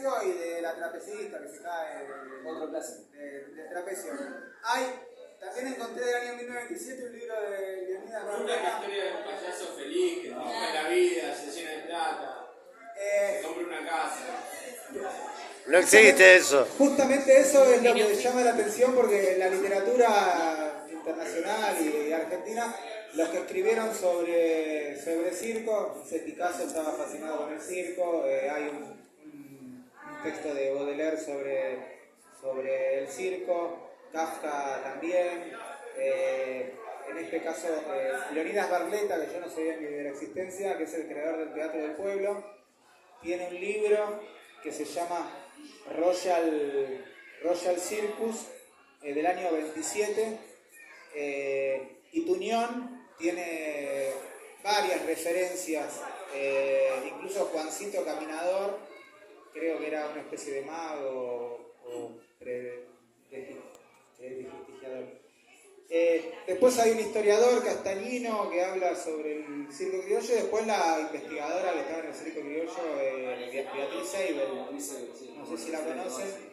trapecio y de la trapecista que se cae Otro clásico. de trapecio. También encontré del año 1927 un libro de Leonidas Una Barleta. historia de un payaso feliz que triunfa en la vida, se llena de plata, se compra una casa. No existe eso. Justamente eso es lo que llama la atención porque en la literatura internacional y argentina, los que escribieron sobre circo, Picasso estaba fascinado con el circo, hay un texto de Baudelaire sobre el circo, Kafka también, en este caso Leonidas Barleta, que yo no sabía ni de la existencia, que es el creador del Teatro del Pueblo, tiene un libro que se llama Royal Circus, del año 27, y Tuñón tiene varias referencias, incluso Juancito Caminador, creo que era una especie de mago o prestigiador. Después hay un historiador castañino que habla sobre el circo criollo y después la investigadora que estaba en el circo criollo, Beatriz Seibel, no sé si la conocen.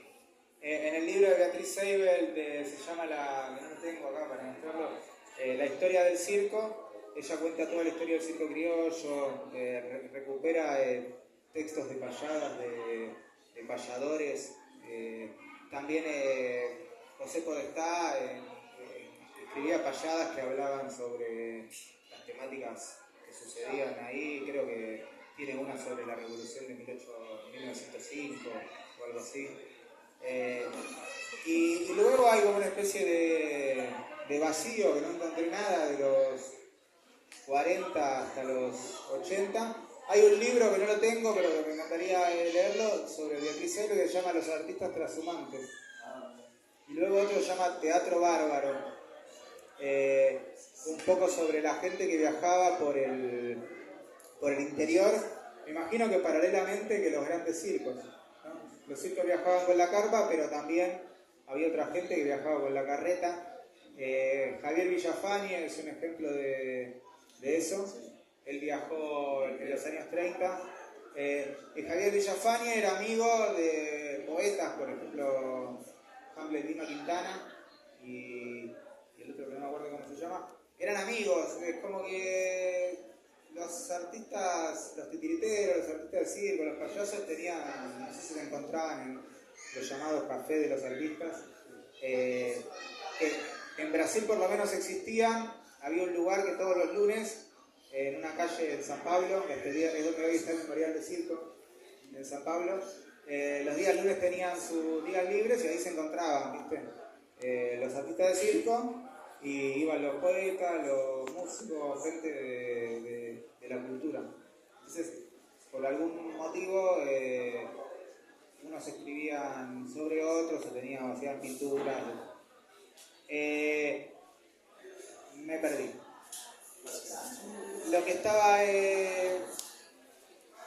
En el libro de Beatriz Seibel se llama que no lo tengo acá para mostrarlo, La historia del circo. Ella cuenta toda la historia del circo criollo, recupera textos de payadas, de payadores. También José Podestá escribía payadas que hablaban sobre las temáticas que sucedían ahí. Creo que tiene una sobre la revolución de 1905 o algo así. Y luego hay como una especie de vacío, que no encontré nada de los 40 hasta los 80. Hay un libro que no lo tengo, pero que me encantaría leerlo, sobre Beatriz Seibel, que se llama Los artistas trashumantes. Y luego otro se llama Teatro Bárbaro, un poco sobre la gente que viajaba por el interior, me imagino que paralelamente que los grandes circos, ¿no? Los circos viajaban con la carpa, pero también había otra gente que viajaba con la carreta. Javier Villafañe es un ejemplo de eso. Él viajó en los años 30. Javier Villafañe era amigo de poetas, por ejemplo, Hamlet Lino Quintana y el otro que no me acuerdo cómo se llama. Eran amigos, es como que los artistas, los titiriteros, los artistas del circo, los payasos tenían, no sé si se encontraban en los llamados cafés de los artistas, que en Brasil por lo menos existían. Había un lugar que todos los lunes, en una calle en San Pablo, es donde hoy está el Memorial de Circo, en San Pablo, los días lunes tenían sus días libres y ahí se encontraban, ¿viste? Los artistas de circo, y iban los poetas, los músicos, gente de la cultura. Entonces, por algún motivo, unos escribían sobre otros, o hacían pinturas. Me perdí. Lo que estaba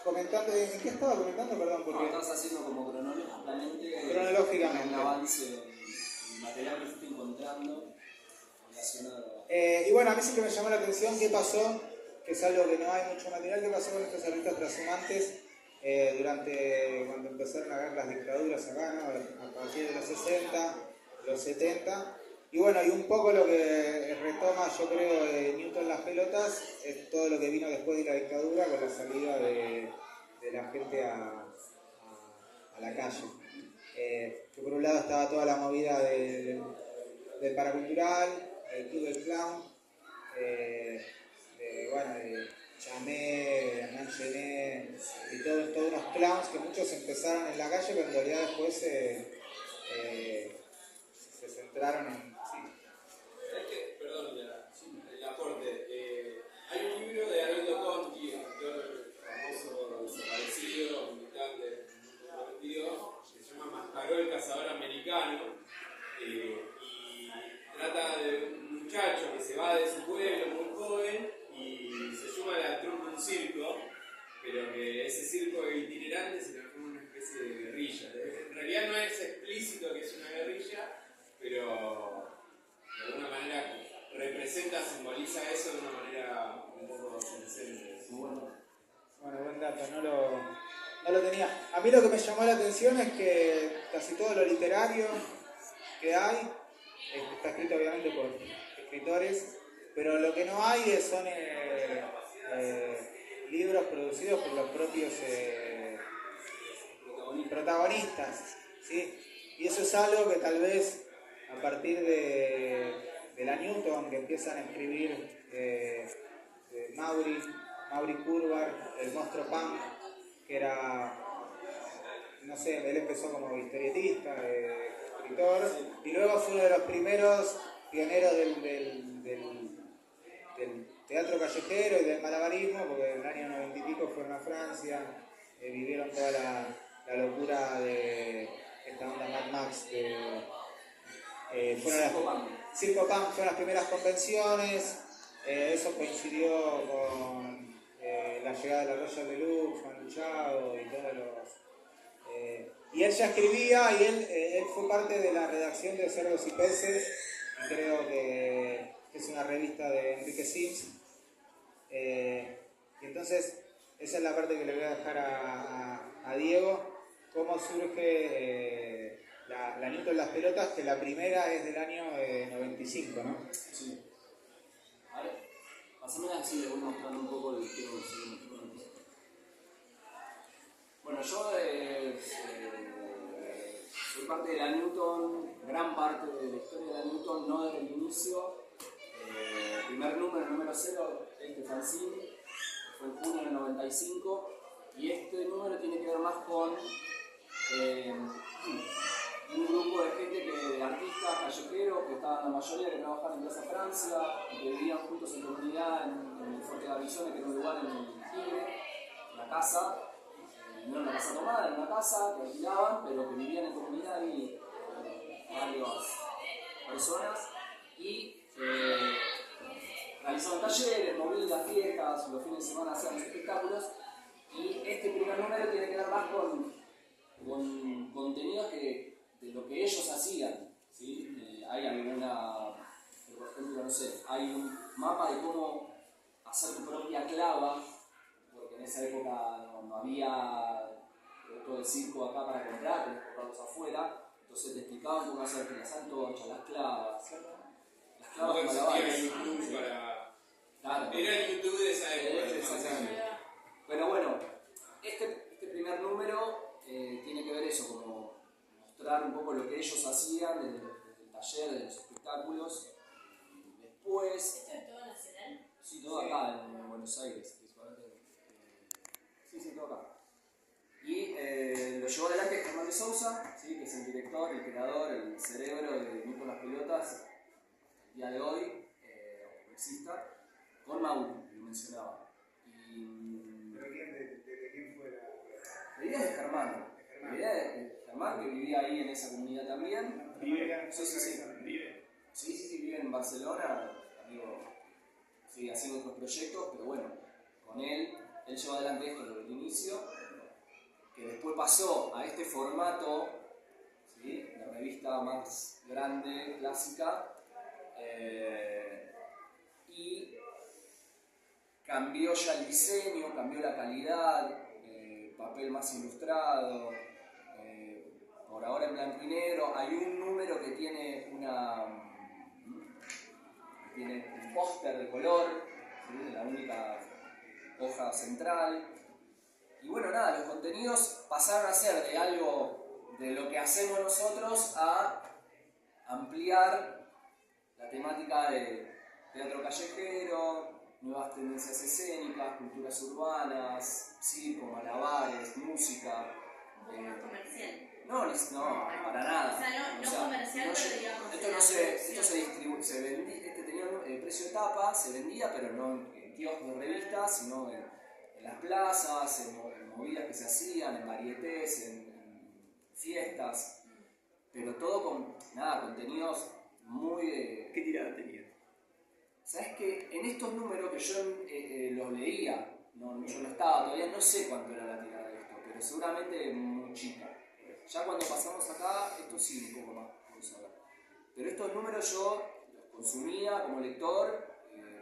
comentando, ¿en qué estaba comentando? Perdón, porque... Estabas haciendo como cronológicamente. un avance del material que fuiste encontrando relacionado. Y bueno, a mí siempre me llamó la atención qué pasó, que es algo que no hay mucho material, qué pasó con estos artistas trashumantes cuando empezaron a haber las dictaduras acá, ¿no? A partir de los 60, los 70. Y bueno, y un poco lo que retoma, yo creo, de Newton las pelotas, es todo lo que vino después de la dictadura con la salida de la gente a la calle. Que por un lado estaba toda la movida del paracultural, el Club del Clown, de Chamé, de Hernán Gené, y todos unos clowns que muchos empezaron en la calle, pero en realidad después se centraron en... Es que, perdón, el aporte. Hay un libro de Haroldo Conti, un actor famoso desaparecido, militante comprometido, que se llama Mascaró el cazador americano, y trata de un muchacho que se va de su pueblo muy joven y se suma a la troupe de un circo, pero que ese circo itinerante se transforma en una especie de guerrilla. En realidad no es explícito que es una guerrilla, pero de alguna manera representa, simboliza eso de una manera un poco inocente. Bueno, buen dato, no lo tenía. A mí lo que me llamó la atención es que casi todo lo literario que hay está escrito obviamente por escritores, pero lo que no hay son libros producidos por los propios protagonistas, ¿sí? Y eso es algo que tal vez a partir de la Newton, que empiezan a escribir Maury Curvar, el monstruo punk, que era, no sé, él empezó como historietista, escritor, y luego fue uno de los primeros pioneros del teatro callejero y del malabarismo, porque en el año 90 y pico fueron a Francia, vivieron toda la locura de esta onda Mad Max, Circo Punk fueron las primeras convenciones, eso coincidió con la llegada de la Royal Deluxe, Manu Chao y todos los... y él ya escribía y él fue parte de la redacción de Cerdos y Peces, y creo que es una revista de Enrique Sims. Y entonces, esa es la parte que le voy a dejar a Diego, cómo surge la Newton de las pelotas, que la primera es del año 95, ¿no? Sí. A ver, pasame así, le voy mostrando un poco el tema. Bueno, yo soy parte de la Newton, gran parte de la historia de la Newton, no desde el inicio. El primer número, el número 0, este fanzine, fue en junio del 95, y este número tiene que ver más con un grupo de gente, de artistas callejeros, que estaban la mayoría que trabajaban en Plaza Francia, y que vivían juntos en comunidad en el Fuerte Gavizones, que era un lugar en el Tigre, una casa, no era una casa tomada, era una casa que alquilaban, pero que vivían en comunidad y varias personas, y realizaban talleres, movidas, fiestas, los fines de semana hacían espectáculos, y este primer número tiene que ver más con contenidos de lo que ellos hacían, ¿sí? Hay alguna, por ejemplo, no sé, hay un mapa de cómo hacer tu propia clava, porque en esa época no había todo el circo acá para comprar, tenés que comprarlos afuera, entonces te explicaban cómo hacer las antorchas, las clavas No malabares. existía YouTube para... Claro. Era el YouTube de esa época. Exactamente. Pero bueno, este primer número tiene que ver eso, como mostrar un poco lo que ellos hacían desde el taller, de los espectáculos. Después... ¿Esto es todo nacional? Sí, todo acá en Buenos Aires, principalmente. Sí, todo acá. Y lo llevó adelante Germán de Sousa, ¿sí? Que es el director, el creador, el cerebro de Newton las pelotas, el día de hoy, exista, con Mauro, que lo mencionaba. ¿Pero quién fue La idea es de Germán. La idea de Germán, que vivía ahí en esa comunidad también. Sí, vive en Barcelona, sigue haciendo otros proyectos, pero bueno, con él llevó adelante esto desde el inicio, que después pasó a este formato, ¿sí? La revista más grande, clásica, y cambió ya el diseño, cambió la calidad, papel más ilustrado, por ahora en blanco y negro. Hay un número que tiene un póster de color, ¿sí? La única hoja central. Y bueno, nada, los contenidos pasaron a ser de algo de lo que hacemos nosotros a ampliar la temática de teatro callejero, nuevas tendencias escénicas, culturas urbanas, circo, malabares, música. ¿Un poco más comercial? No, para nada. O sea, no comercial, pero digamos... Esto se distribuye, se vendía, tenía el precio de tapa, se vendía, pero no en kioscos de revistas, sino en las plazas, en movidas que se hacían, en varietés, en fiestas, pero todo con contenidos muy... ¿Qué tirada tenía? ¿Sabes qué? En estos números que yo los leía, yo no estaba todavía, no sé cuánto era la tirada de esto, pero seguramente muy chica. Ya cuando pasamos acá, esto sí, un poco más, vamos a ver. Pero estos números yo los consumía como lector,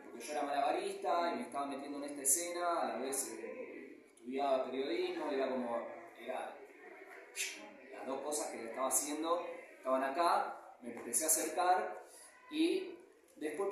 porque yo era malabarista y me estaba metiendo en esta escena, a la vez estudié estudiaba periodismo, era las dos cosas que estaba haciendo, estaban acá, me empecé a acercar y después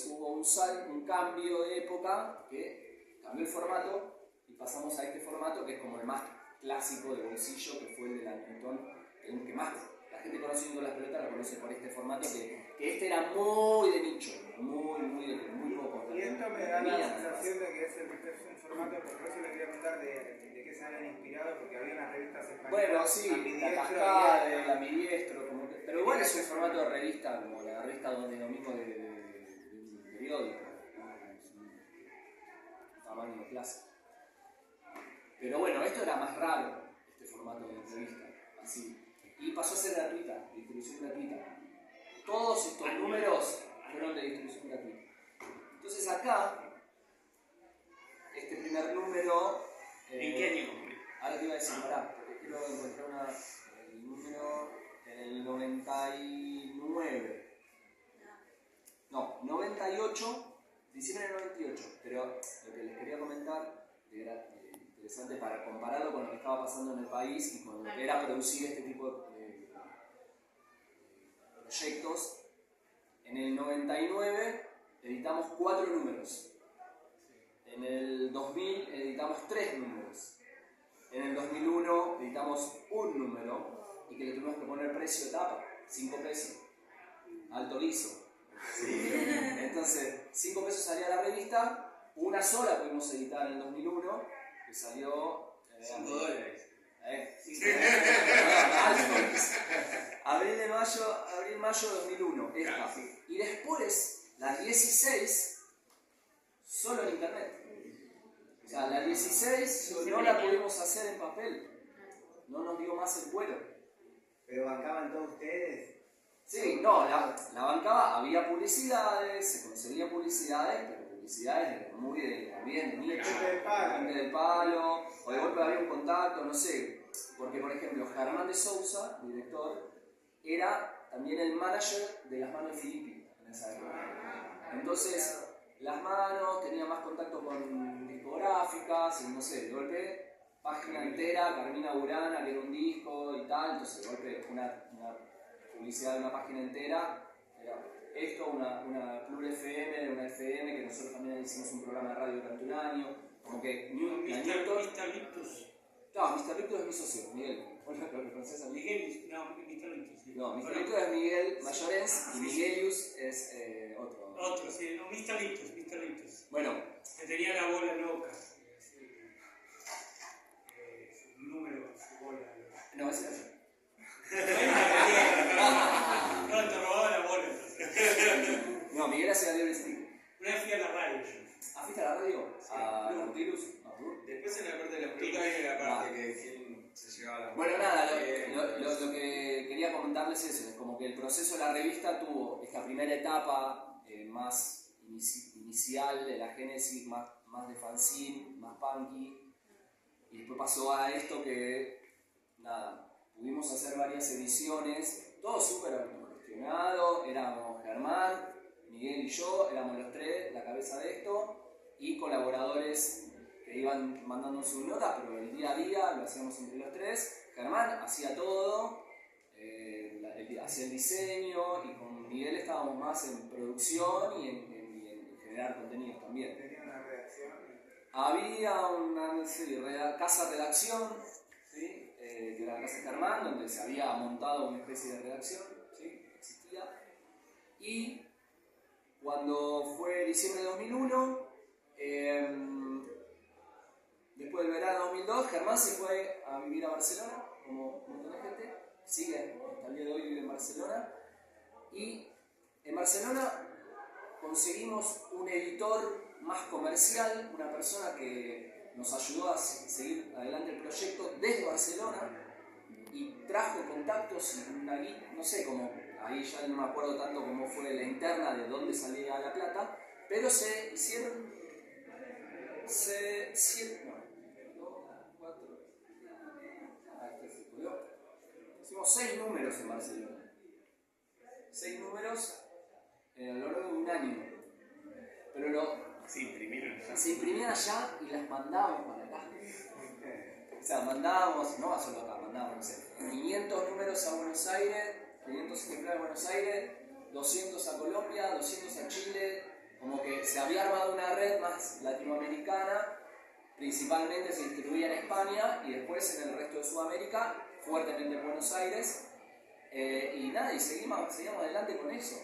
hubo un cambio de época que cambió el formato y pasamos a este formato que es como el más clásico de bolsillo, que fue el de la Newton, el que más la gente conociendo las pelotas lo conoce por este formato, que este era muy de nicho, muy poco. Y esto me da la sensación de que es un formato, por eso le quería contar de qué se habían inspirado, porque había unas revistas españolas. Bueno, sí, Ambidiestro, la Cascada, el Ambidiestro, pero igual es un formato de revista, como la revista de domingo de un periódico, ¿no? Es un tamaño clásico. Pero bueno, esto era más raro, este formato de revista, así. Y pasó a ser gratuita, distribución gratuita. Todos estos números fueron de distribución gratuita. Entonces acá, este primer número... ¿En qué año? Ahora te iba a decir, pará, porque quiero encontrar el número en el 99. No, 98, diciembre del 98. Pero lo que les quería comentar, era interesante para compararlo con lo que estaba pasando en el país y con lo que era producir este tipo de proyectos. En el 99 editamos 4 números. En el 2000 editamos 3 números. En el 2001 editamos un número y que le tuvimos que poner precio de tapa, 5 pesos. Alto guiso. Sí. Entonces, 5 pesos salía la revista, una sola pudimos editar en el 2001, que salió... $5. Abril-mayo de 2001, esta. Y después, la 16, solo en internet. O sea, la 16 no la pudimos hacer en papel. No nos dio más el cuero. ¿Pero bancaban todos ustedes? Sí, no, la bancaba, había publicidades, se conseguían publicidades, pero publicidades también de nicho, gente del palo, o de golpe había un contacto, no sé. Porque, por ejemplo, Germán de Sousa, director, era también el manager de Las Manos de Filippi en esa época. Entonces, Las Manos tenía más contacto con discográficas, y no sé, de golpe, página entera, Carmina Burana, que era un disco y tal, entonces de golpe una publicidad de una página entera, era esto, una Plur FM, una FM, que nosotros también hicimos un programa de radio durante un año, como que Mr. Victus. No, Mr. Victus es mi socio, Miguel. ¿Vos lo conoces a Miguel? Miguel, no, Mr. Victus. No, Mr. Victus es Miguel Mayores y Miguelius es otro. Otro, sí, no, Mr. Victus. Bueno. Que tenía la bola loca. Su número, su bola loca. No, ese era yo. No, te robaba la bola entonces. No, Miguel hacía libre stick. Una vez fui a la radio yo. ¿Fuiste a la radio? ¿A Nautilus? Después en la parte de la explica viene la parte que quién se llevaba la... Bueno, nada, lo que quería comentarles es eso, es como que el proceso de la revista tuvo esta primera etapa más inicial de la génesis, más de fanzine, más punky, y después pasó a esto que, nada, pudimos hacer varias ediciones, todo súper autogestionado, éramos Germán, Miguel y yo, éramos los tres, la cabeza de esto, y colaboradores que iban mandando sus notas, pero el día a día lo hacíamos entre los tres. Germán hacía todo, hacía el diseño, y con Miguel estábamos más en producción y en generar contenidos también. Tenía una redacción. Había una casa redacción, ¿sí? Que era la casa de Germán, donde se había montado una especie de redacción, ¿sí? Existía. Y cuando fue diciembre de 2001, después del verano de 2002, Germán se fue a vivir a Barcelona, como un montón de gente, sigue, hasta el día de hoy vive en Barcelona, y en Barcelona conseguimos un editor más comercial, una persona que nos ayudó a seguir adelante el proyecto desde Barcelona, y trajo contactos y una guía, no sé cómo, ahí ya no me acuerdo tanto cómo fue la interna de dónde salía la plata, pero se hicieron hicimos 6 números en Barcelona. 6 números a lo largo de un año. Pero Se imprimieron ya. Se imprimían allá y las mandábamos para acá. O sea, mandábamos, no solo acá, mandábamos, no sé, 500 números a Buenos Aires, 500 ejemplares a Buenos Aires, 200 a Colombia, 200 a Chile, como que se había armado una red más latinoamericana, principalmente se distribuía en España y después en el resto de Sudamérica, fuertemente en Buenos Aires, y nada, y seguimos adelante con eso.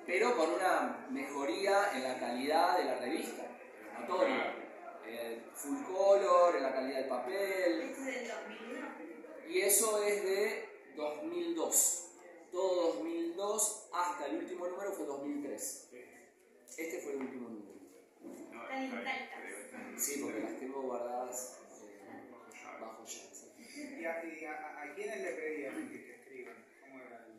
Pero con una mejoría en la calidad de la revista, notoria. Full color, en la calidad del papel. ¿Este es del 2001? Y eso es de 2002. Todo 2002 hasta el último número fue 2003. Este fue el último número. Están intactas. Sí, porque las tengo guardadas bajo ya. ¿Y a quiénes le pedían que escriban? ¿Cómo era el...?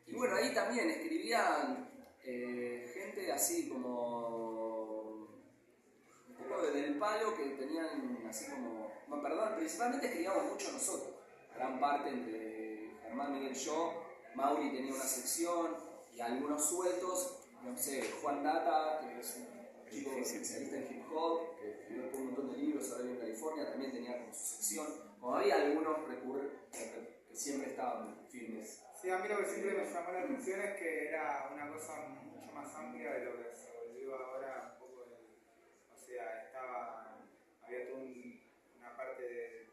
Y bueno, ahí también escribían gente así como un poco del palo que tenían así como... No, perdón, principalmente escribíamos mucho nosotros. Gran parte entre Germán, Miguel y yo. Mauri tenía una sección y algunos sueltos. No sé, Juan Data, que es un chico especialista en hip hop, que escribió un montón de libros ahora en California, también tenía como su sección. Como había algunos que siempre estaban firmes. Sí, a mí lo que siempre me llamó la atención es que era una cosa mucho más amplia de lo que se volvió ahora un poco o sea, había toda una parte de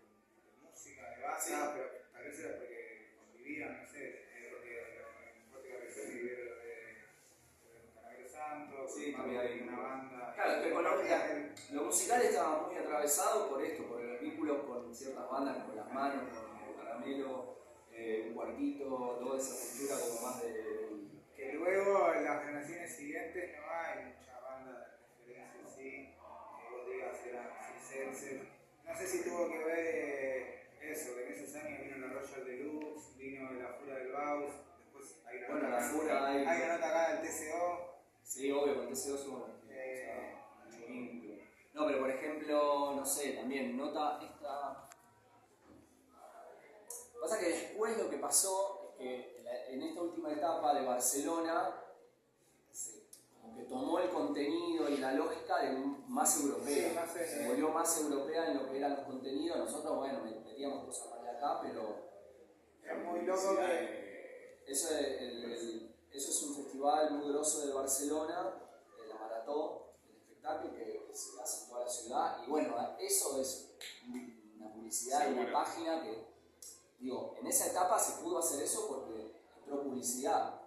música, de banda, sí. Pero tal vez era porque convivían, no sé, porque la región vivieron lo de Canabel Santos, sí, también había una banda. Claro, pero lo musical estaba muy atravesado por esto, por el vínculo con ciertas bandas, con Las Manos, con Caramelo, un cuartito, toda esa cultura como más de... Que luego en las generaciones siguientes no hay mucha banda de referencia así, que vos digas eran circenses. No sé si tuvo que ver eso, que en esos años vino la Royal Deluxe, vino la Fura del Baus, después hay una nota, la Fura, hay una nota acá del TCO. Sí, obvio, con TCO son mucho vínculo. No, pero por ejemplo, no sé, también nota esta... Pasa que después lo que pasó es que en esta última etapa de Barcelona como que tomó el contenido y la lógica de más europea. Sí, se volvió más europea en lo que eran los contenidos. Nosotros, bueno, metíamos cosas más de acá, pero... Es muy loco que... Eso es un festival muy grosso de Barcelona, de la maratón, el espectáculo que se hace en toda la ciudad. Y bueno, eso es una publicidad y una página que... Digo, en esa etapa se pudo hacer eso porque entró publicidad.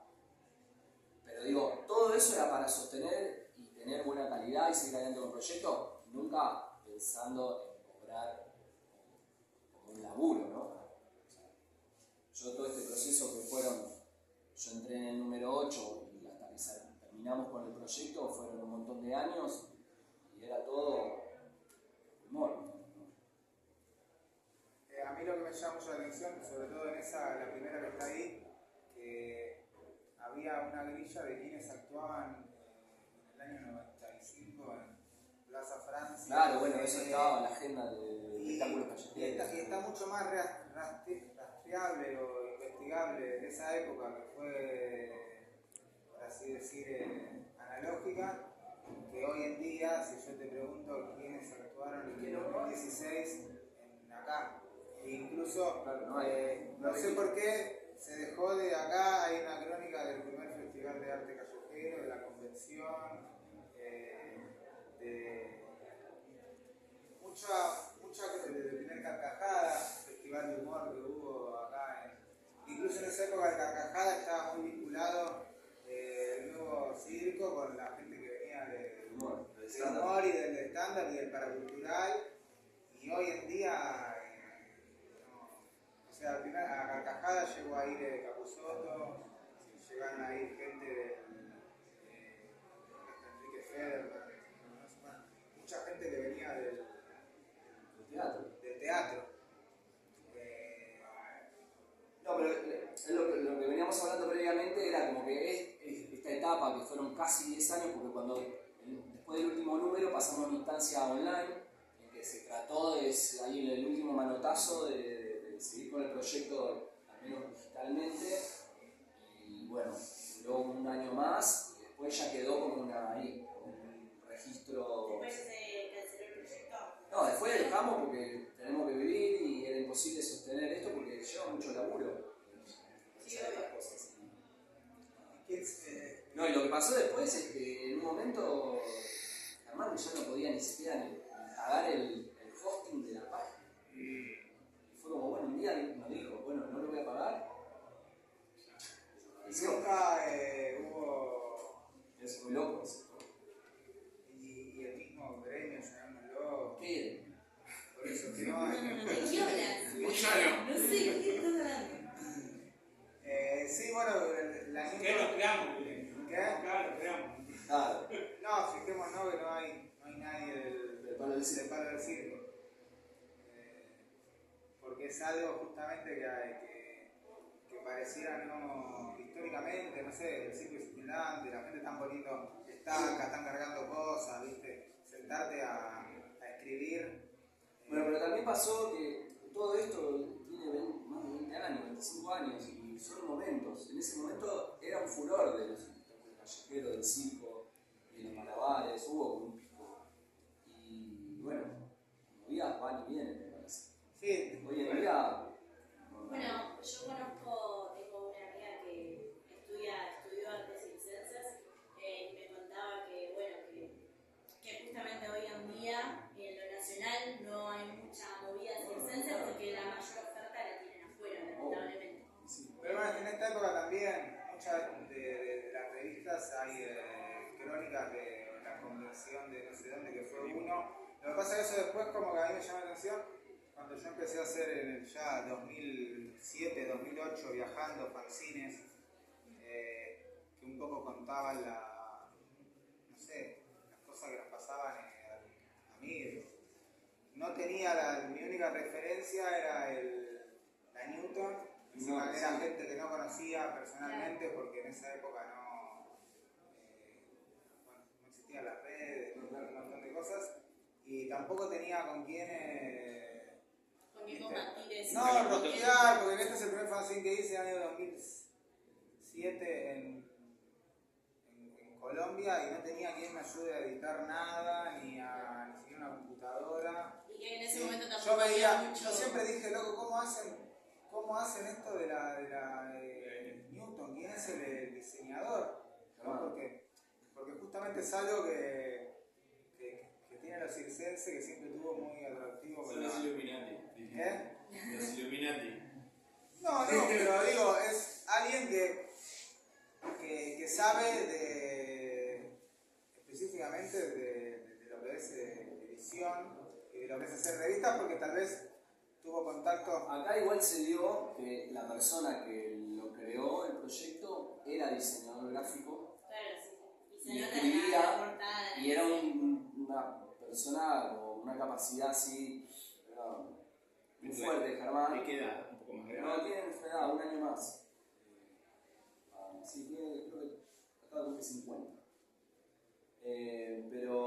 Pero digo, todo eso era para sostener y tener buena calidad y seguir adelante con el proyecto, nunca pensando en cobrar como un laburo, ¿no? O sea, yo todo este proceso que yo entré en el número 8 y hasta que terminamos con el proyecto fueron un montón de años y era todo humor. A mí lo que me llama mucho la atención, sobre todo en la primera que está ahí, que había una grilla de quienes actuaban en el año 95 en Plaza Francia. Claro, bueno, eso estaba en la agenda de espectáculos callejeros. Y está mucho más rastreable o investigable de esa época, que fue, por así decir, analógica, que hoy en día, si yo te pregunto quiénes actuaron en el 2016 acá. Incluso, claro, no sé por qué se dejó de acá, hay una crónica del primer Festival de Arte Callejero, de la convención, de mucha de primer Carcajada, festival de humor que hubo acá. Incluso en esa época de Carcajada estaba muy vinculado el nuevo circo con la gente que venía del humor y del estándar y del paracultural. Y hoy en día... O sea, al final a Carcajada llegó a ir Capusotto, llegaron a ir gente de Enrique Federer, mucha gente que venía del teatro. No, pero lo que veníamos hablando previamente era como que esta etapa que fueron casi 10 años, porque cuando después del último número pasamos a una instancia online, en que se trató de ahí el último manotazo de seguir con el proyecto, al menos digitalmente, y bueno, duró un año más, y después ya quedó como un registro. Después se canceló el proyecto. No, después dejamos porque tenemos que vivir y era imposible sostener esto porque lleva mucho laburo. Sí, Hacer obvio. las cosas. ¿Quién No, y lo que pasó después es que en un momento Germán ya no podía ni siquiera ni pagar el hosting de la página. Y fue como, bueno, un día nos dijo, bueno, no lo voy a pagar. y nunca hubo... Es muy loco eso. Y el mismo gremio, llamémoslo, ¿Qué? por eso que no hay... ¿De qué hablas? Muchacho. No sé, ¿de qué estás hablando? Sí, bueno, la ¿Qué lo creamos? ¿Qué? Claro, lo creamos. Claro. No, fijémonos que no hay nadie del Palo del Circo. Palo del Circo. Porque es algo justamente que pareciera no históricamente, no sé, el circo es itinerante, la gente está poniendo estacas, están cargando cosas, ¿viste? Sentarte a escribir. Bueno, pero también pasó que todo esto tiene más de 20 años, 25 años, y son momentos. En ese momento era un furor de los callejeros, del circo, de los malabares, hubo como un pico. Y bueno, movidas van y vienen, me parece. Sí, Hoy en día. Bueno, yo conozco, tengo una amiga que estudió artes circenses y me contaba que, bueno, que justamente hoy en día en lo nacional no hay mucha movida circense porque la mayor oferta la tienen afuera, lamentablemente. pero bueno, en esta época también, muchas de las revistas hay crónicas de la convención de no sé dónde, que fue uno. Lo que pasa es que eso después como que a mí me llama la atención, cuando yo empecé a hacer en el ya 2007, 2008, viajando, fanzines, que un poco contaban no sé, las cosas que nos pasaban a mí. No tenía mi única referencia era la Newton, encima que era gente que no conocía personalmente porque en esa época bueno, no existían las redes, un montón de cosas, y tampoco tenía con quién Con qué combatir eso. no, rosquear, porque este es el primer fanzine que hice en el año 2007 en Colombia y no tenía quien me ayude a editar nada, ni siquiera una computadora. Y que en ese momento tampoco Yo veía, había mucho. yo siempre dije, loco, ¿cómo hacen esto de la Newton? ¿Quién es el diseñador? ¿No? Porque justamente es algo que tiene los circenses, que siempre tuvo muy atractivo. Son los Illuminati. ¿Eh? Los Illuminati. No, pero digo, es alguien que sabe específicamente de lo que es edición y de lo que es hacer revistas, porque tal vez tuvo contacto. Acá igual se dio que la persona que lo creó el proyecto era diseñador gráfico. Claro, sí. Y se Y nota escribía, la portada. y era una persona con una capacidad así, muy fuerte, Germán. ¿De qué edad? Un poco más grande. No, tiene una edad, un año más. Sí, tiene, creo que acá cumple 50. Pero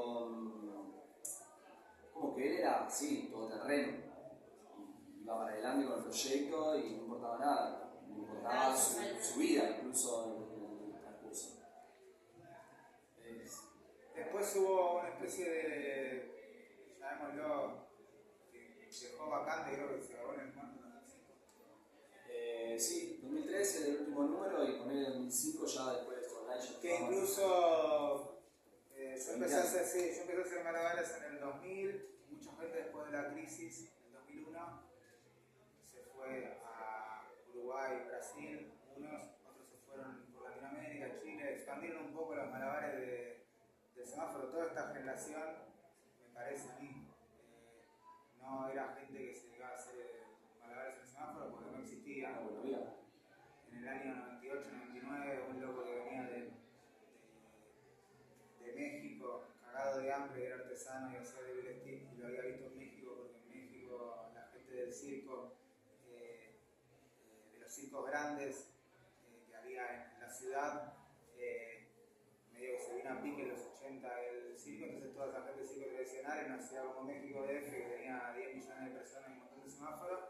como que él era así, todoterreno. Iba para adelante con el proyecto y no importaba nada. No importaba su vida, incluso en el transcurso. Después hubo una especie de, llamémoslo, que dejó vacante, creo que se acabó en el 2005. Sí, 2013 el último número y con el 2005 ya después online ya Que estaba. incluso yo empecé a hacer malabares en el 2000, mucha gente después de la crisis, en el 2001, se fue a Uruguay, Brasil, otros se fueron por Latinoamérica, Chile, expandieron un poco los malabares del semáforo. Toda esta generación, me parece a mí, no era gente que se dedicaba a hacer malabares en el semáforo porque no existía. Ah, bueno, bien. En el año 98, 99, un loco que venía de México, cagado de hambre, era artesano y hacía de Stick, y lo había visto en México porque en México la gente del circo, de los circos grandes que había en la ciudad, medio que se vino a pique en los 80 el circo, entonces toda esa gente del circo tradicional en una ciudad como México DF, que tenía 10 millones de personas y un montón de semáforos,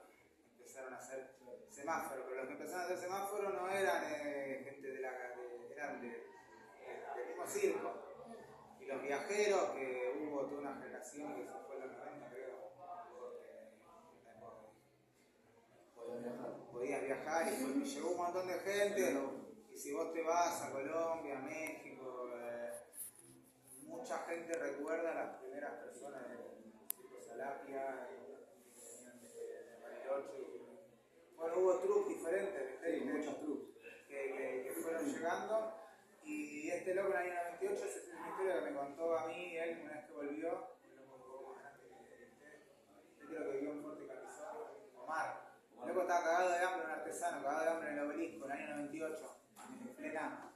empezaron a hacer semáforos, pero los que empezaron a hacer semáforos no eran gente eran del mismo circo. Y los viajeros, que hubo toda una generación que se fue en los 90, creo, podías viajar y llegó un montón de gente. Y si vos te vas a Colombia, México, mucha gente recuerda a las primeras personas del circo Salapia, de Bariloche. Bueno, hubo trucks diferentes, Sí, muchos trucos. que fueron llegando. Y este loco en el año 98, esa es una historia que me contó a mí, él, una vez que volvió, un loco un poco más grande que usted, creo que vivió en Fuerte Camisón, Omar. El loco estaba cagado de hambre, un artesano, cagado de hambre en el obelisco, en el año 98, en plena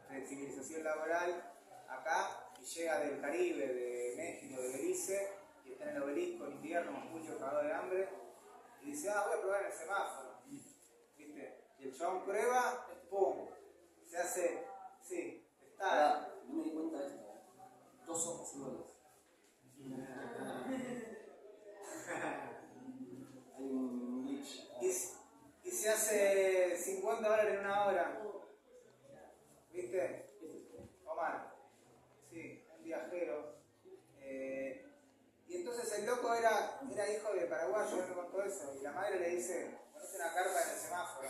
flexibilización laboral, acá, y llega del Caribe, de México, de Belice, y está en el obelisco en invierno, en julio, cagado de hambre, y dice, voy a probar el semáforo, ¿viste? Y el chabón prueba, ¡pum! Se hace, sí, está. Ahora, no me di cuenta de esto. 2 ojos iguales. Hay un glitch. Y se hace $50 en una hora. ¿Viste? Omar. Sí, un viajero. Y entonces el loco era hijo de paraguayo, él me contó eso. Y la madre le dice, ponete una carpa en el semáforo.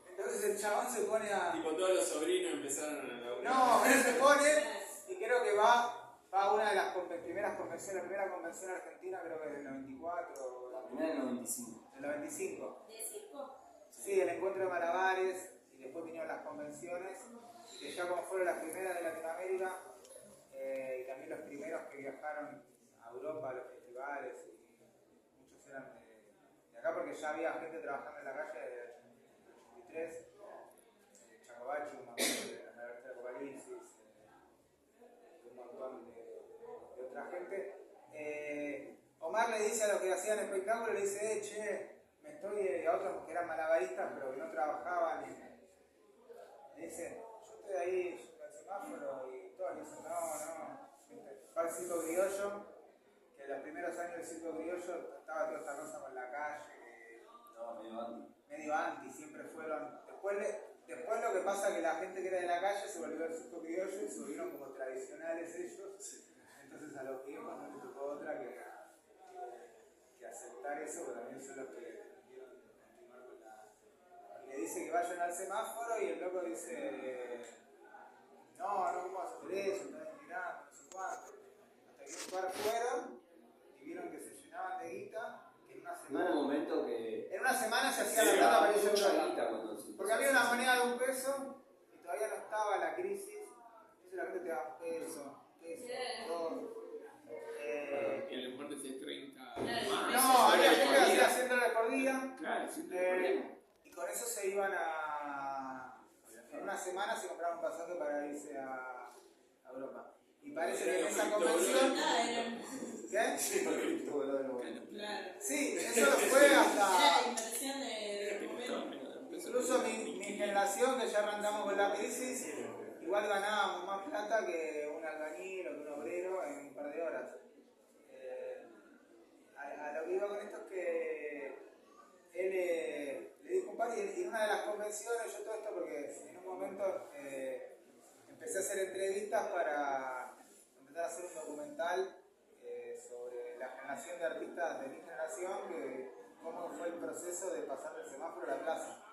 Entonces el chabón se pone a... Tipo, todos los sobrinos empezaron a laburar. No, él se pone y creo que va a una de las primeras convenciones, la primera convención argentina creo que es del 94. La primera del 95. Del 95. ¿De circo? Sí, el encuentro de malabares y después vinieron las convenciones, que ya como fueron las primeras de Latinoamérica y también los primeros que viajaron a Europa a los festivales y muchos eran de acá porque ya había gente trabajando en la calle desde el 83, Chacobachi, un montón de la Universidad de Apocalipsis, un montón de otra gente. Omar le dice a los que hacían espectáculos, le dice, che, me estoy, a otros que eran malabaristas pero que no trabajaban, le dice, yo estoy ahí en el semáforo y todos le dicen, no, para el circo criollo, que en los primeros años del circo criollo estaba toda esta cosa con la calle, No, medio anti, siempre fueron, después lo que pasa es que la gente que era de la calle se volvió al circo criollo y se volvieron como tradicionales ellos, entonces a los viejos no les tocó otra que aceptar eso, pero también son los que decidieron continuar con la... Y le dice que vayan al semáforo y el loco dice, no vamos a hacer eso, están mirando, no sé cuánto. Hasta que un par fueron y vieron que se llenaban de guita, que en una no semana... era el momento que. En una semana se hacía la plata para irse a mucha Europa. guita cuando. Porque había una moneda de $1 y todavía no estaba la crisis. Entonces la gente te da peso, 2. Y el importe es 30. No, había gente que hacía 100 dólares por día. Claro, sí, Y con eso se iban a... En una semana se compraban un pasaje para irse a Europa. Y parece que en esa convención... ¿Qué? Sí, eso fue Era hasta... la inversión de momento. Incluso mi generación, que ya arrancamos con la crisis, igual ganábamos más plata que un albañil o que un obrero en un par de horas. A lo que iba con esto es que él le dijo un par y en una de las convenciones, yo todo esto porque en un momento empecé a hacer entrevistas para empezar a hacer un documental sobre la generación de artistas de mi generación, cómo fue el proceso de pasar del semáforo a la plaza.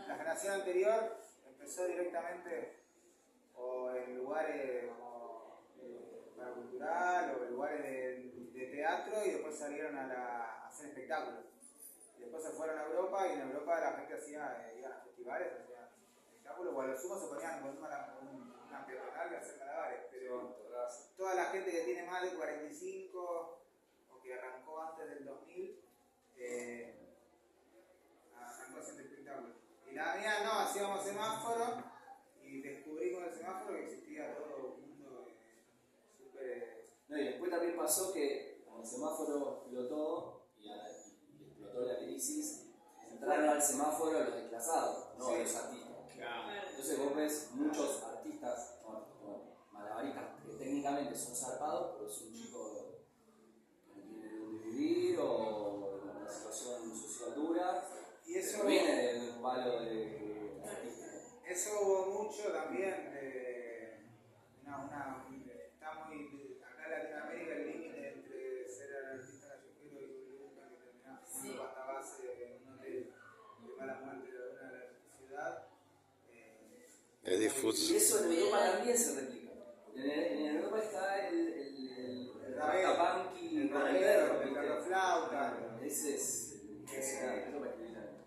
La generación anterior empezó directamente o en lugares como para cultural o en lugares de teatro y después salieron a hacer espectáculos. Y después se fueron a Europa y en Europa la gente iban a festivales, hacían espectáculos, o a lo sumo se ponían con una peatonal y hacer malabares, pero toda la gente que tiene más de 45 o que arrancó antes del 2000 arrancó haciendo espectáculos. Y la mía no, hacíamos semáforo y descubrimos el semáforo que existía todo un mundo súper... No, y después también pasó que cuando el semáforo explotó y explotó la crisis, entraron al semáforo los desplazados, no Sí. los artistas. Entonces vos ves muchos artistas, malabaristas, que técnicamente son zarpados, pero es un chico que no tiene dónde vivir o en una situación social dura, Y eso... pero viene de un palo de artístico. Eso hubo mucho también. Está muy. Acá en Latinoamérica el límite entre ser artista callejero y burbuja que terminás haciendo pasta base en un hotel de mala muerte de una ciudad. Es Y difuso. eso en Europa también se replica. En Europa está el punky, el perro flauta. Ese es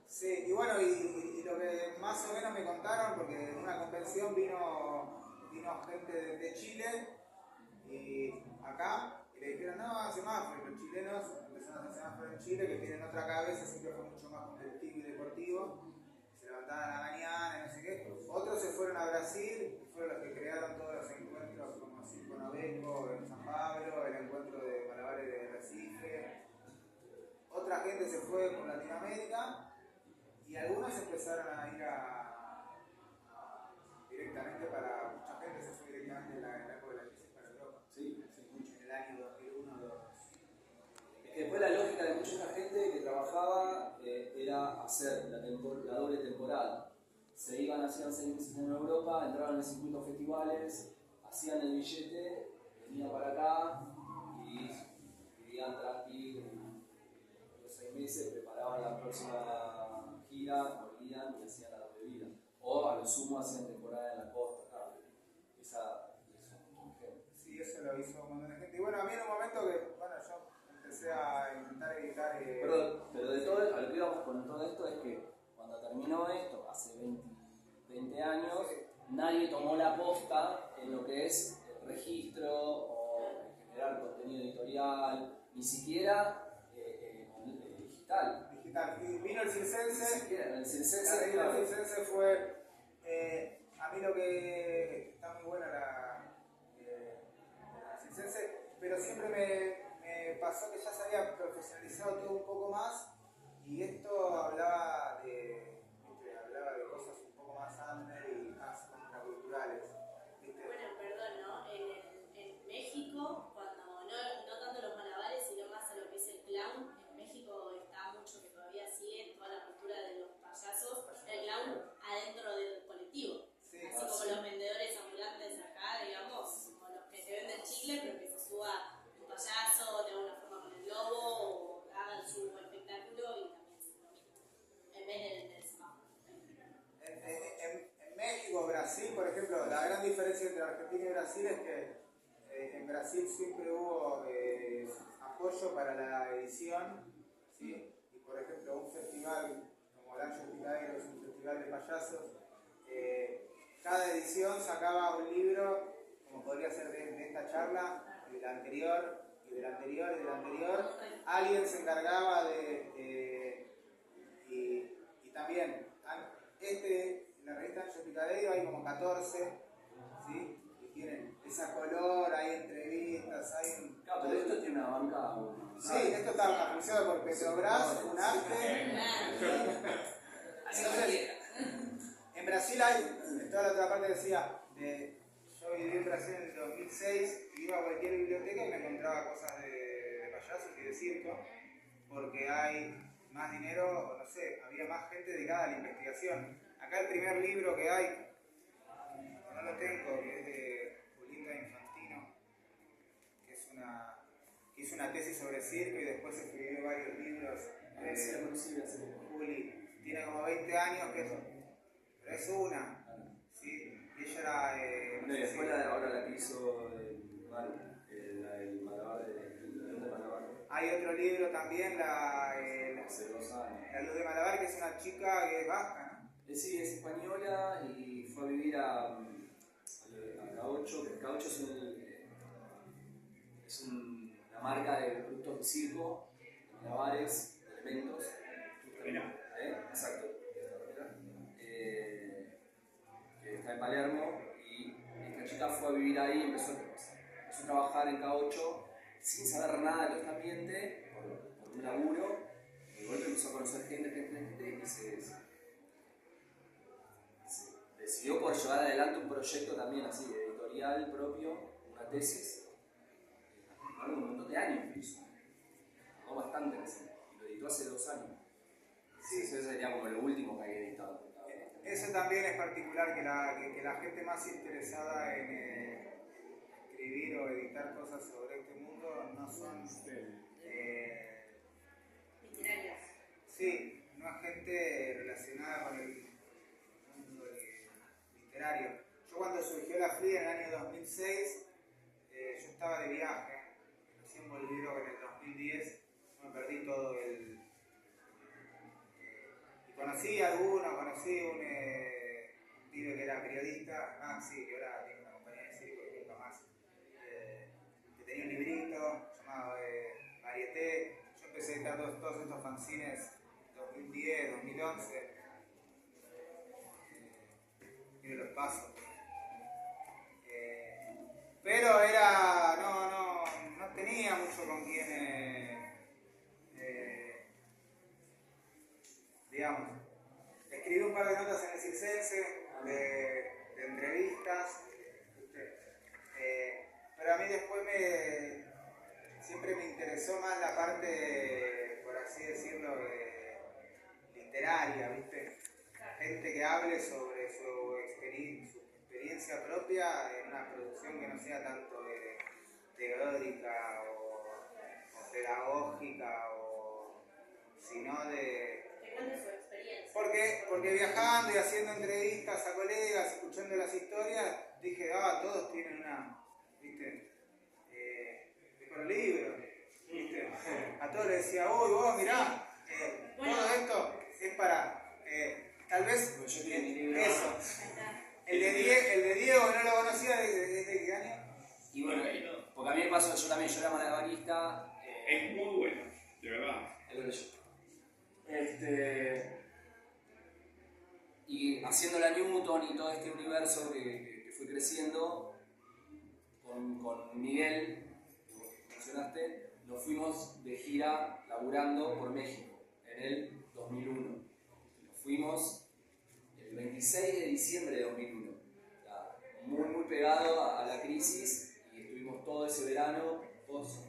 Sí, y bueno, y lo que más o menos me contaron, porque en una convención vino gente de Chile y acá, y le dijeron, no, semáforo, los chilenos empezaron a hacer semáforo en Chile, que tienen otra cabeza, siempre fue mucho más competitivo y deportivo, se levantaban a la mañana y no sé qué. Otros se fueron a Brasil, y fueron los que crearon todos los encuentros como Circo Noveco en San Pablo, el encuentro de malabares de Recife. Otra gente se fue por Latinoamérica y algunos empezaron a ir directamente para. Mucha gente se fue directamente en la época de la crisis para Europa. Sí, sí, mucho. En el año 2001 2002. Es que después la lógica de mucha gente que trabajaba era hacer la doble temporada. Se iban, hacían 6 meses en Europa, entraban en el circuito de festivales, hacían el billete, venían para acá y vivían tranquilos. Los 6 meses preparaban la próxima gira, volvían y hacían la doble vida. O a lo sumo hacían temporada en la costa. Claro. Esa es un ejemplo. Sí, eso lo hizo un montón de gente. Y bueno, a mí en un momento que, bueno, yo empecé a intentar editar. Pero de todo, a lo que íbamos con todo esto es que cuando terminó esto, hace 20 años, nadie tomó la posta en lo que es el registro o generar contenido editorial, ni siquiera digital. Y vino el circense. El circense fue. A mí lo que. Está muy buena la circense, pero siempre me pasó que ya se había profesionalizado todo un poco más y esto hablaba de cosas un poco más under y más contraculturales. ¿Viste? Bueno, perdón, ¿no? En México, cuando no tanto los malabares, sino más a lo que es el clown, en México está mucho que todavía sigue toda la cultura de los payasos, el clown adentro del colectivo. Sí, así como los vendedores ambulantes acá, digamos, como los que te venden chicle, pero que se suba un payaso, tenga una forma con el globo, o hagan su espectáculo y también se lo mismo, en vez del semáforo. En México, Brasil, por ejemplo, la gran diferencia entre Argentina y Brasil es que en Brasil siempre hubo apoyo para la edición, ¿sí? Y por ejemplo, un festival como Lancho Picadero, es un festival de payasos, cada edición sacaba un libro, como podría ser de esta charla, de la anterior, y de la anterior, y de la anterior. Alguien se encargaba y también, en la revista Ancho Picadero hay como 14, ¿sí? Y tienen esa color, hay entrevistas, hay un... Claro, pero esto tiene una banca. Sí, esto está anunciado por Petrobras, Funarte. Entonces, en Brasil hay, en toda la otra parte decía, yo viví en Brasil en el 2006, iba a cualquier biblioteca y me encontraba cosas de payasos y de circo, porque hay más dinero, o no sé, había más gente dedicada a la investigación. Acá el primer libro que hay, no lo tengo, que es de Julieta Infantino, que hizo una tesis sobre circo y después escribió varios libros. Juli tiene como 20 años, pero es una. ¿Sí? Y ella era. No, y después ahora la que hizo el malabar de Malabar. Hay otro libro también, Hace 2 años. La Luz de Malabar, que es una chica que es vasca, ¿no? Sí, es española y fue a vivir a Caucho. Caucho es una marca de productos de circo, de malabares, de elementos. Exacto. Que está en Palermo y esta chica fue a vivir ahí, empezó a trabajar en Caucho sin saber nada de este ambiente, por un laburo, y de golpe empezó a conocer gente y se decidió por llevar adelante un proyecto también así, editorial propio, una tesis, a lo largo de un montón de años incluso. Tardó bastante, y lo editó hace 2 años. Sí, eso sería como lo último que había editado. Eso también es particular, que la gente más interesada en escribir o editar cosas sobre este mundo no son... Literarias. Sí, no es gente relacionada con el mundo literario. Yo cuando surgió la FRIE en el año 2006, yo estaba de viaje, recién volví en el 2010, me perdí todo el... y conocí a alguno, conocí un pibe que era periodista, Maxi, que ahora tiene una compañía de circo y nunca más, que tenía un librito llamado Varieté. Yo empecé a editar todos estos fanzines 2010, 2011, y los pasos. Pero era, no tenía mucho con quien, digamos, escribí un par de notas en el Circense, de entrevistas, pero a mí después siempre me interesó más la parte, por así decirlo, literaria, ¿viste? Gente que hable sobre su experiencia propia en una producción que no sea tanto teórica o pedagógica, sino de... Que cuente su experiencia. Porque viajando y haciendo entrevistas a colegas, escuchando las historias, dije, todos tienen una, ¿viste? Con libros, ¿viste? A todos les decía, uy, vos mirá, todo esto es para... tal vez Yo tenía mi libro. eso. Ahí está. El de Diego no lo conocía desde qué año. Y bueno, porque a mí me pasó, yo era malabarista. Es muy bueno, de verdad. Es lo que yo. Y haciendo la Newton y todo este universo que fue creciendo, con Miguel, que vos mencionaste, nos fuimos de gira laburando por México en el 2001. Nos fuimos el 26 de diciembre de 2001, muy pegado a la crisis, y estuvimos todo ese verano, post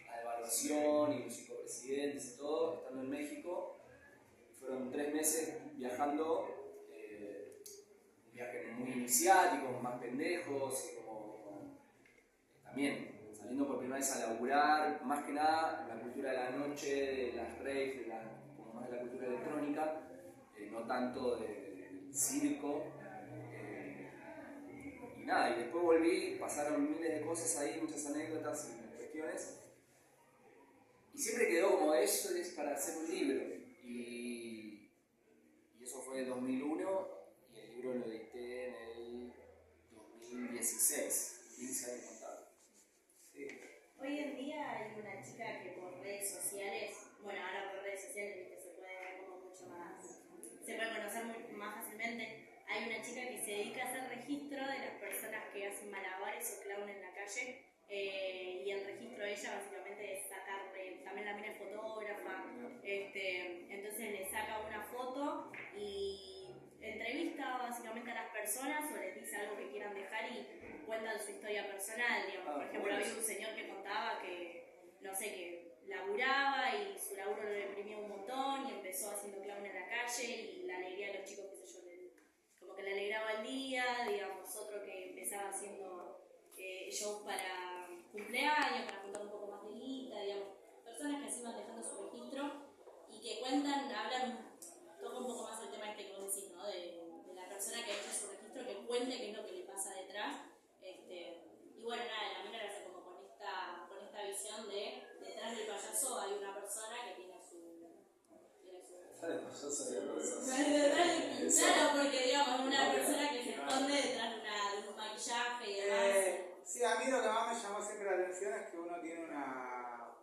la evaluación y los psicopresidentes y todo, estando en México. Fueron 3 meses viajando, un viaje muy iniciático, más pendejos, y como también saliendo por primera vez a laburar, más que nada la cultura de la noche, de las raves, como más de la cultura electrónica, no tanto del circo. Y nada, y después volví, pasaron miles de cosas ahí, muchas anécdotas y cuestiones. Y siempre quedó como eso es para hacer un libro. Y eso fue en 2001, y el libro lo edité en el 2016, 15 años contados. Sí. Hoy en día hay una chica que por redes sociales, bueno, ahora por redes sociales que se puede ver como mucho más, se puede conocer más fácilmente. Hay una chica que se dedica a hacer registro de las personas que hacen malabares o clown en la calle, y el registro de ella básicamente es sacarle, también la mina es fotógrafa, entonces le saca una foto y entrevista básicamente a las personas o les dice algo que quieran dejar y cuentan su historia personal, digamos. Por ejemplo, había un señor que contaba que, no sé, que laburaba y su laburo lo deprimía un montón y empezó haciendo clown en la calle y la alegría de los chicos, qué sé yo, como que le alegraba el día, digamos. Otro que empezaba haciendo shows para cumpleaños, para juntar un poco más de guita, digamos. Personas que así van dejando su registro y que cuentan, toca un poco más el tema que vos decís, ¿no? De la persona que ha hecho su registro, que cuente qué es lo que le pasa detrás. Y bueno, nada, la mina lo hace como con esta visión de detrás del payaso hay una persona que tiene su... Claro, porque digamos, una persona que se esconde detrás de un maquillaje y demás. Sí, a mí lo que más me llamó siempre la atención es que uno tiene una...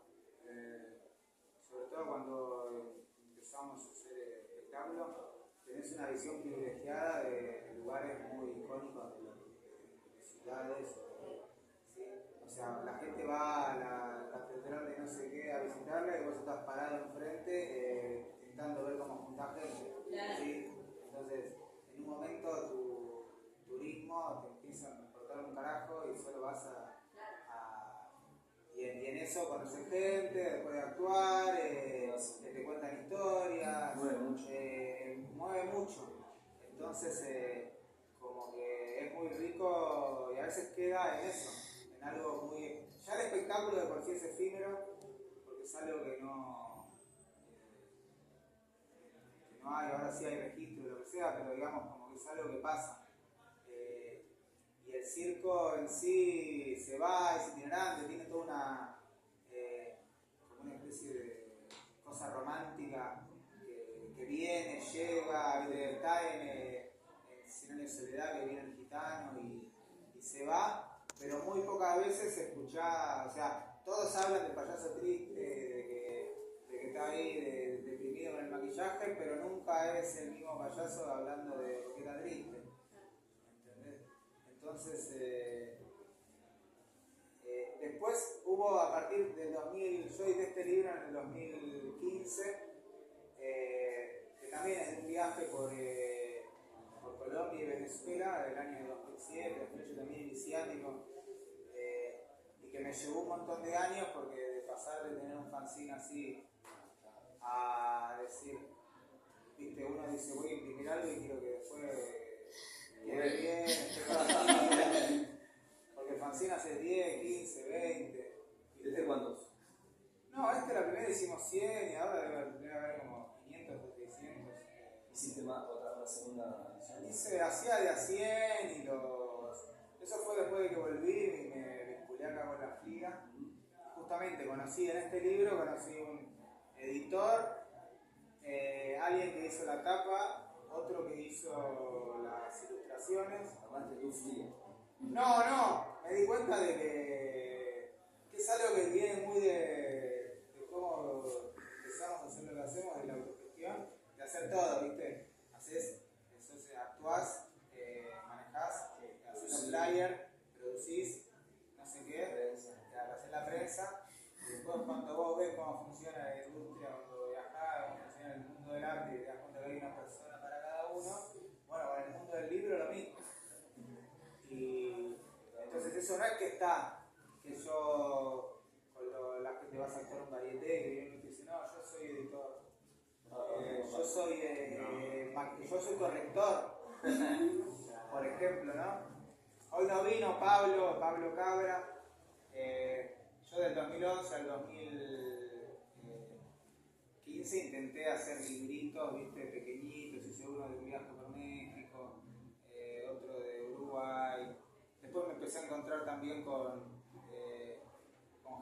sobre todo cuando empezamos a hacer espectáculos, tenés una visión privilegiada de lugares muy icónicos de ciudades. ¿Sí? O sea, la gente va a la catedral de no sé qué a visitarla y vos estás parado enfrente intentando ver cómo junta gente. ¿Sí? Entonces, en un momento tu turismo te empieza a importar un carajo y solo vas y en eso conoces gente, después de actuar, te cuentan historias, mueve mucho. Entonces, como que es muy rico y a veces queda en eso, en algo muy... Ya el espectáculo de por sí es efímero, porque es algo que no hay, ahora sí hay registro, lo que sea, pero digamos como que es algo que pasa. Y el circo en sí se va, es itinerante, tiene toda una, como una especie de cosa romántica que viene, llega, está en 100 años de soledad, que viene el gitano y se va, pero muy pocas veces se escucha, o sea, todos hablan del payaso triste, de que está ahí deprimido con el maquillaje, pero nunca es el mismo payaso hablando de que está triste. ¿Entendés? Entonces, después hubo a partir del 2000, yo edité este libro en el 2015, que también es un viaje por Colombia y Venezuela del año 2007, después yo también iniciático, y que me llevó un montón de años porque de pasar de tener un fanzine así a decir, viste, uno dice voy a imprimir algo y quiero que después quede bien, esté bien, porque el fanzine hace 10, 15, 20. ¿Desde cuántos? No, la primera hicimos 100 y ahora debe haber como 500 o 600. ¿Hiciste más otra segunda edición? Hacía de a 100 y eso fue después de que volví y me vinculé acá con la FLIA. Justamente conocí en este libro, conocí un editor, alguien que hizo la tapa, otro que hizo las ilustraciones. Además de tu FLIA. No, me di cuenta de que es algo que viene muy de cómo empezamos a hacer lo que hacemos, de la autogestión, de hacer todo, ¿viste? Actuás, manejás, haces un flyer, producís, no sé qué, haces la prensa, y después cuando vos ves cómo funciona la industria, cuando viajás, cómo funciona el mundo del arte y te das cuenta que hay una persona para cada uno, bueno, con el mundo del libro lo mismo. Y entonces eso no es que está, que yo, con la gente vas a actuar un varieté, que viene y te dice, no, yo soy editor, yo soy corrector, por ejemplo, ¿no? Hoy no vino Pablo Cabra, yo del 2011 al 2015 intenté hacer libritos, viste, pequeñitos, hice uno de un viaje por México, otro de Uruguay. Después me empecé a encontrar también con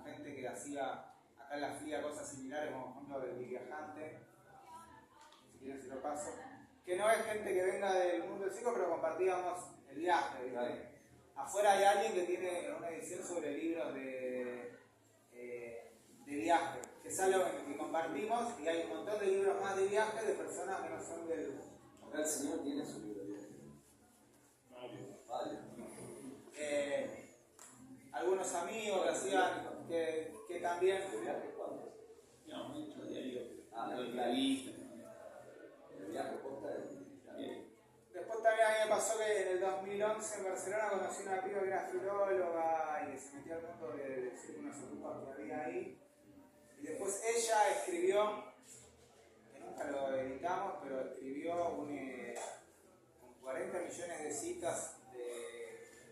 gente que hacía acá en la FLIA cosas similares, como por ejemplo el viajante, si quieren se lo paso, que no es gente que venga del mundo del circo, pero compartíamos el viaje, ¿viste? Claro. Afuera hay alguien que tiene una edición sobre libros de viaje, que es algo que compartimos, y hay un montón de libros más de viaje de personas que no son del... Acá el señor tiene su libro de viaje. Vale. Algunos amigos que hacían, que también... ¿De viaje cuántos? No, mucho diario. La lista. El viaje posta de... Después también a mí me pasó que en el 2011 en Barcelona conocí una piba que era filóloga y que se metía al mundo de unos grupos que había ahí. Y después ella escribió, que nunca lo editamos, pero escribió con 40 millones de citas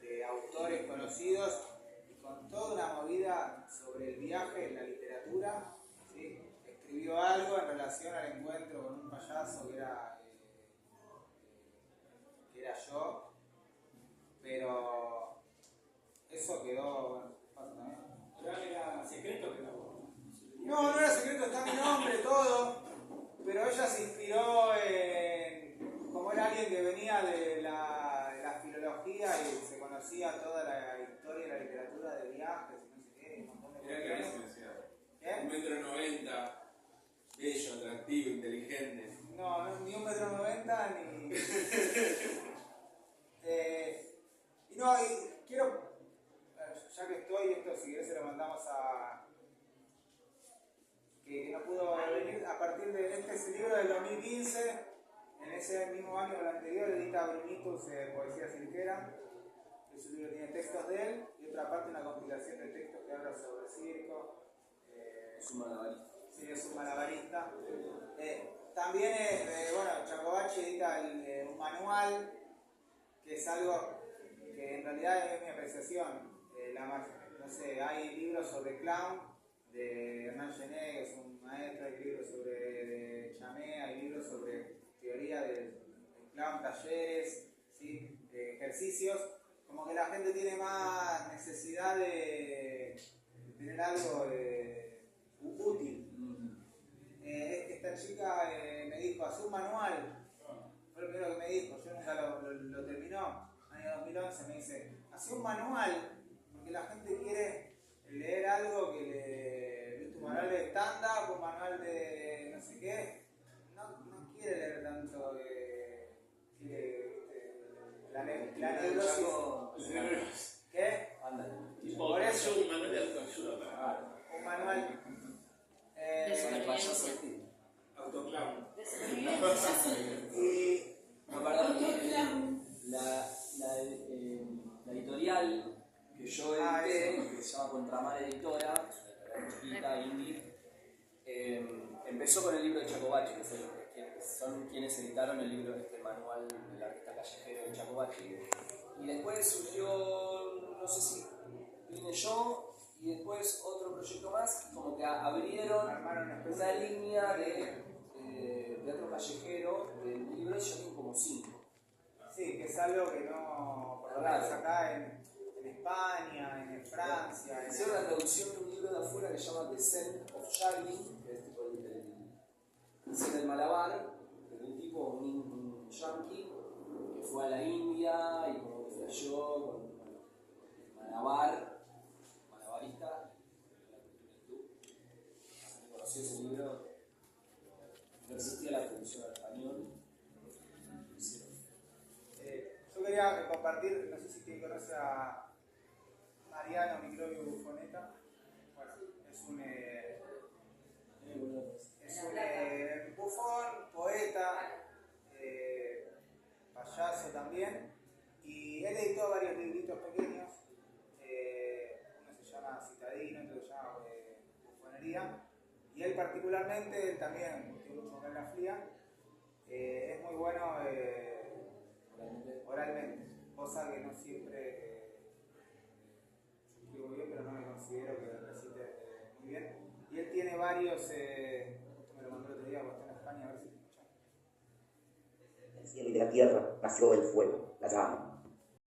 de autores conocidos y con toda una movida sobre el viaje en la literatura, ¿sí? Escribió algo en relación al encuentro con un payaso que era yo, pero eso quedó... ¿Pero era secreto que No era secreto, está mi nombre, todo, pero ella se inspiró en... como era alguien que venía de la filología y se conocía toda la historia y la literatura de viajes y no sé qué, un montón de Era cosas. clarísimo, 1,90 m, bello, atractivo, inteligente. No, ni 1,90 m ni... y no, y quiero, ya que estoy, esto si querés se lo mandamos a... que no pudo venir, a partir de este libro del 2015, en ese mismo año o el anterior, edita Brunitus Poesía Cirquera, que su libro tiene textos de él, y otra parte una compilación de textos que habla sobre circo. Es un malabarista. Sí, es un malabarista. También, bueno, Jacobacci edita un manual, que es algo que en realidad es mi apreciación. No sé, hay libros sobre clown de Hernán Gené, que es un maestro, hay libros sobre Chamé, hay libros sobre teoría del clown, talleres, ¿sí? Ejercicios. Como que la gente tiene más necesidad de tener algo útil. Esta chica me dijo, haz un manual. Fue lo primero que me dijo, yo nunca lo terminó. Año 2011 me dice, haz un manual, porque la gente quiere leer algo que ¿viste? Un manual de stand-up, un manual de no sé qué. No quiere leer tanto la neurosis. ¿Qué? Por eso, un manual de autoayuda. un manual. Con el payaso Autoclave. Y no, perdón, la editorial que yo edité, que se llama Contramar Editora, una chiquita, indie, empezó con el libro de Jacobacci, que son quienes editaron el libro, este manual del artista callejero de Jacobacci. Y después surgió, no sé si vine yo, y después otro proyecto más, como que abrieron una línea de teatro callejero del libro, y yo tengo como 5. sí, que es algo que no, por lo menos acá en España, en Francia. Hicieron la traducción de un libro de afuera que se llama The Scent of Charlie, que es tipo del Malabar, de un tipo, un yankee, que fue a la India y como que flasheó con el malabarista, la cultura hindú. Conocí ese libro, no existía la traducción al español. Yo quería compartir, no sé si quien conoce a Mariano Microbio Bufoneta. Bueno, es un bufón, poeta, payaso también, y él editó varios libritos pequeños. Uno se llama Citadino, otro se llama Bufonería, y él particularmente, él también tiene mucho acá en la FLIA, es muy bueno oralmente, cosa que no siempre yo escribo bien, pero no me considero que recite muy bien. Y él tiene varios, justo me lo mandó el otro día cuando está en España, a ver si lo escuchan. Del cielo y de la tierra nació el fuego, la llama,